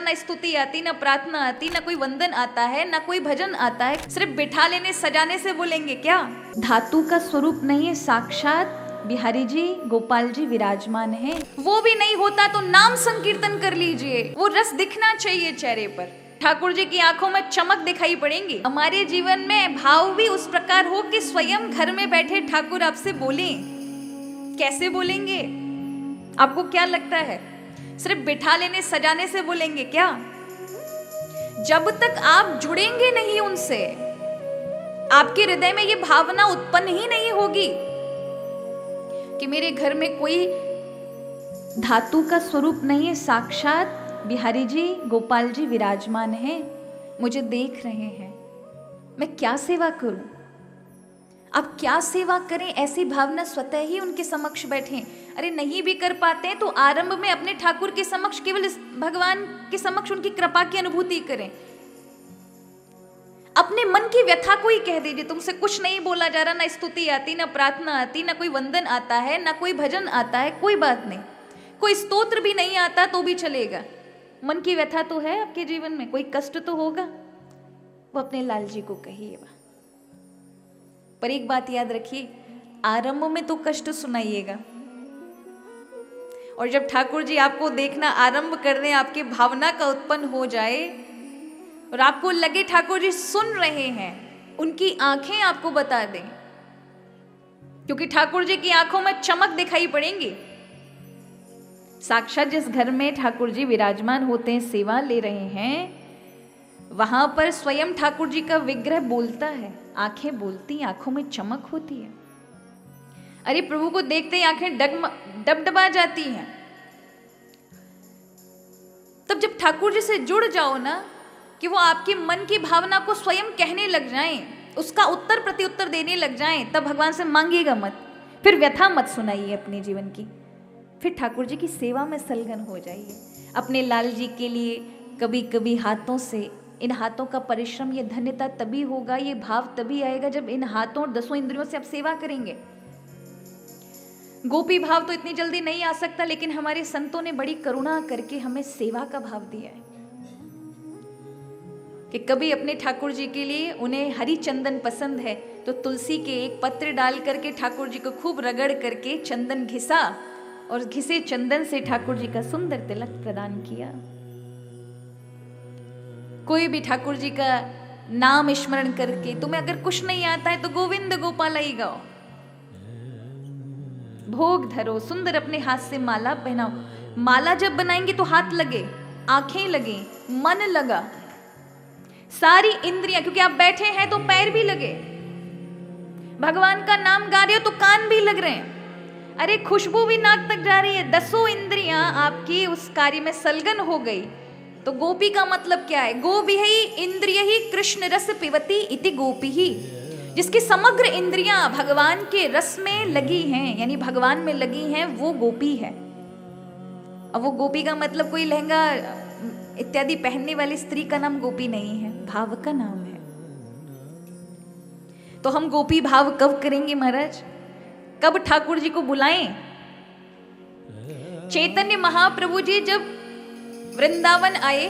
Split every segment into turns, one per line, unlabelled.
ना स्तुति आती, ना प्रार्थना आती, ना कोई वंदन आता है, ना कोई भजन आता है। सिर्फ बिठा लेने सजाने से बोलेंगे क्या? धातु का स्वरूप नहीं है, साक्षात बिहारी जी गोपाल जी विराजमान है। वो भी नहीं होता तो नाम संकीर्तन कर लीजिए। वो रस दिखना चाहिए चेहरे पर। ठाकुर जी की आंखों में चमक दिखाई पड़ेंगी। हमारे जीवन में भाव भी उस प्रकार हो कि स्वयं घर में बैठे ठाकुर आपसे बोलें। कैसे बोलेंगे? आपको क्या लगता है? सिर्फ बिठा लेने सजाने से बोलेंगे क्या? जब तक आप जुड़ेंगे नहीं उनसे, आपके हृदय में ये भावना उत्पन्न ही नहीं होगी कि मेरे घर में कोई धातु का स्वरूप नहीं है, साक्षात बिहारी जी गोपाल जी विराजमान है, मुझे देख रहे हैं, मैं क्या सेवा करूं? आप क्या सेवा करें, ऐसी भावना स्वतः ही उनके समक्ष बैठें। अरे नहीं भी कर पाते हैं तो आरंभ में अपने ठाकुर के समक्ष, केवल इस भगवान के समक्ष उनकी कृपा की अनुभूति करें। अपने मन की व्यथा को ही कह दीजिए, तुमसे कुछ नहीं बोला जा रहा, ना स्तुति आती, ना प्रार्थना आती, ना कोई वंदन आता है, ना कोई भजन आता है, कोई बात नहीं, कोई स्तोत्र भी नहीं आता तो भी चलेगा। मन की व्यथा तो है आपके जीवन में, कोई कष्ट तो होगा, वो अपने लाल जी को कहिए। पर एक बात याद रखिए, आरंभ में तो कष्ट सुनाइएगा, और जब ठाकुर जी आपको देखना आरंभ कर दें, आपके भावना का उत्पन्न हो जाए और आपको लगे ठाकुर जी सुन रहे हैं, उनकी आंखें आपको बता दें, क्योंकि ठाकुर जी की आंखों में चमक दिखाई पड़ेंगी। साक्षात जिस घर में ठाकुर जी विराजमान होते हैं, सेवा ले रहे हैं, वहां पर स्वयं ठाकुर जी का विग्रह बोलता है, आंखें बोलती, आंखों में चमक होती है। अरे प्रभु को देखते ही आंखें डबडबा जाती हैं। तब जब ठाकुर जी से जुड़ जाओ ना, कि वो आपके मन की भावना को स्वयं कहने लग जाएं, उसका उत्तर प्रत्युत्तर देने लग जाएं, तब भगवान से मांगिएगा मत, फिर व्यथा मत सुनाइए अपने जीवन की, फिर ठाकुर जी की सेवा में संलग्न हो जाइए। अपने लाल जी के लिए कभी कभी हाथों से, इन हाथों का परिश्रम, ये धन्यता तभी होगा, ये भाव तभी आएगा जब इन हाथों और 10 इंद्रियों से आप सेवा करेंगे। गोपी भाव तो इतनी जल्दी नहीं आ सकता, लेकिन हमारे संतों ने बड़ी करुणा करके हमें सेवा का भाव दिया है कि कभी अपने ठाकुर जी के लिए, उन्हें हरी चंदन पसंद है तो तुलसी के एक पत्र डाल करके ठाकुर जी को खूब रगड़ करके चंदन घिसा, और घिसे चंदन से ठाकुर जी का सुंदर तिलक प्रदान किया। कोई भी ठाकुर जी का नाम स्मरण करके, तुम्हें अगर कुछ नहीं आता है तो गोविंद गोपाल ही गाओ, भोग धरो, सुंदर अपने हाथ से माला पहनाओ। माला जब बनाएंगे तो हाथ लगे, आंखें लगे, मन लगा, सारी इंद्रियां, क्योंकि आप बैठे हैं तो पैर भी लगे, भगवान का नाम गा रहे हो तो कान भी लग रहे हैं, अरे खुशबू भी नाक तक जा रही है, 10 इंद्रियां आपकी उस कार्य में संलग्न हो गई। तो गोपी का मतलब क्या है? गोपी ही इंद्रिय ही कृष्ण रस पिबती इति गोपी ही, जिसकी समग्र इंद्रियां भगवान के रस में लगी हैं, यानी भगवान में लगी हैं, वो गोपी है। अब वो गोपी का मतलब कोई लहंगा इत्यादि पहनने वाली स्त्री का नाम गोपी नहीं है, भाव का नाम है। तो हम गोपी भाव कब करेंगे महाराज? कब ठाकुर जी को बुलाएं? चैतन्य महाप्रभु जी जब वृंदावन आए,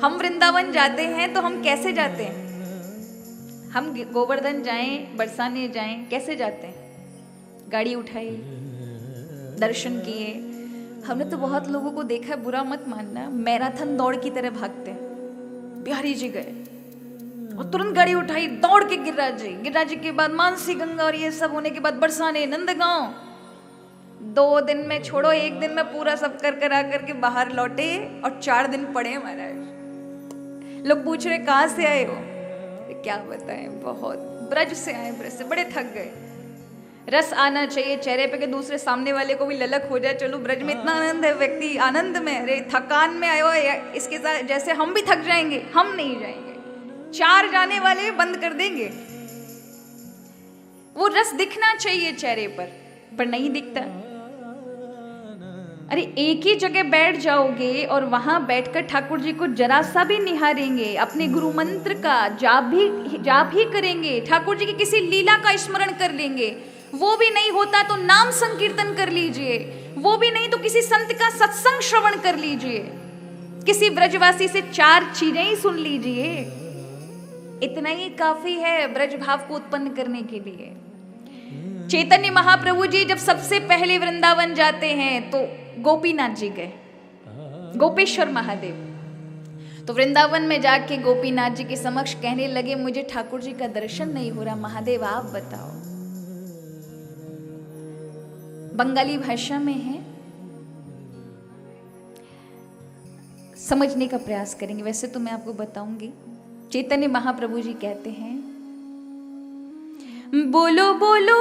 हम वृंदावन जाते हैं तो हम कैसे जाते हैं? हम गोवर्धन जाएं, बरसाने जाएं, कैसे जाते हैं? गाड़ी उठाई, दर्शन किए। हमने तो बहुत लोगों को देखा, बुरा मत मानना, मैराथन दौड़ की तरह भागते हैं। बिहारी जी गए और तुरंत गाड़ी उठाई, दौड़ के गिरिराज जी के बाद मानसी गंगा, और ये सब होने के बाद बरसाने, नंदगांव। 2 दिन में छोड़ो, 1 दिन में पूरा सब कर के बाहर लौटे, और 4 दिन पड़े महाराज। लोग पूछ रहे कहाँ से आए हो? क्या बताएं, बहुत ब्रज से आए, ब्रज से बड़े थक गए। रस आना चाहिए चेहरे पे कि दूसरे सामने वाले को भी ललक हो जाए, चलो ब्रज में इतना आनंद है, व्यक्ति आनंद में। अरे थकान में आयो है, इसके साथ जैसे हम भी थक जाएंगे, हम नहीं जाएंगे, 4 जाने वाले बंद कर देंगे। वो रस दिखना चाहिए चेहरे पर नहीं दिखता। अरे एक ही जगह बैठ जाओगे और वहां बैठकर ठाकुर जी को जरा सा भी निहारेंगे, अपने गुरु मंत्र का जाप भी करेंगे, ठाकुर जी की किसी लीला का स्मरण कर लेंगे, वो भी नहीं होता तो नाम संकीर्तन कर लीजिए। वो भी नहीं तो किसी संत का सत्संग श्रवण कर लीजिए, किसी ब्रजवासी से 4 चीजें ही सुन लीजिए, इतना ही काफी है ब्रज भाव को उत्पन्न करने के लिए। चैतन्य महाप्रभु जी जब सबसे पहले वृंदावन जाते हैं तो गोपीनाथ जी गए, गोपेश्वर महादेव। तो वृंदावन में जाके गोपीनाथ जी के समक्ष कहने लगे, मुझे ठाकुर जी का दर्शन नहीं हो रहा, महादेव आप बताओ। बंगाली भाषा में है, समझने का प्रयास करेंगे, वैसे तो मैं आपको बताऊंगी। चैतन्य महाप्रभु जी कहते हैं, बोलो बोलो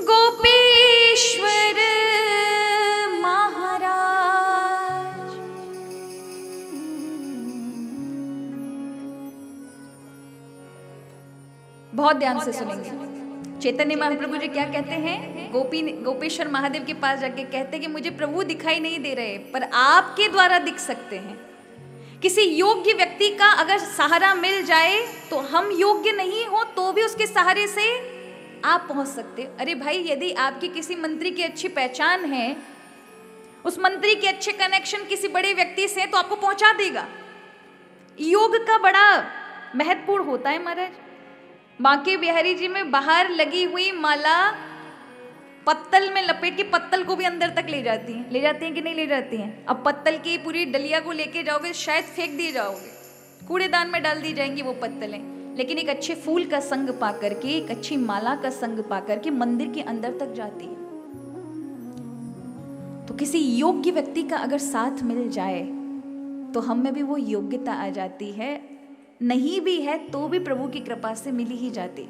गोपेश्वर महाराज। बहुत ध्यान से सुनेंगे। चैतन्य महाप्रभु जी क्या कहते हैं, गोपेश्वर महादेव के पास जाके कहते हैं कि मुझे प्रभु दिखाई नहीं दे रहे, पर आपके द्वारा दिख सकते हैं। किसी योग्य व्यक्ति का अगर सहारा मिल जाए तो हम योग्य नहीं हो तो भी उसके सहारे से आप पहुंच सकते। अरे भाई, यदि आपकी किसी मंत्री की अच्छी पहचान है, उस मंत्री के अच्छे कनेक्शन किसी बड़े व्यक्ति से, तो आपको पहुंचा देगा। योग का बड़ा महत्वपूर्ण होता है महाराज। बांके बिहारी जी में बाहर लगी हुई माला पत्तल में लपेट के पत्तल को भी अंदर तक ले जाती हैं कि नहीं ले जाती हैं। अब पत्तल की पूरी डलिया को लेके जाओगे शायद फेंक दिए जाओगे, कूड़ेदान में डाल दी जाएंगी वो पत्तलें, लेकिन एक अच्छे फूल का संग पा करके, एक अच्छी माला का संग पा करके मंदिर के अंदर तक जाती है। तो किसी योग्य व्यक्ति का अगर साथ मिल जाए तो हम में भी वो योग्यता आ जाती है, नहीं भी है तो भी प्रभु की कृपा से मिली ही जाती।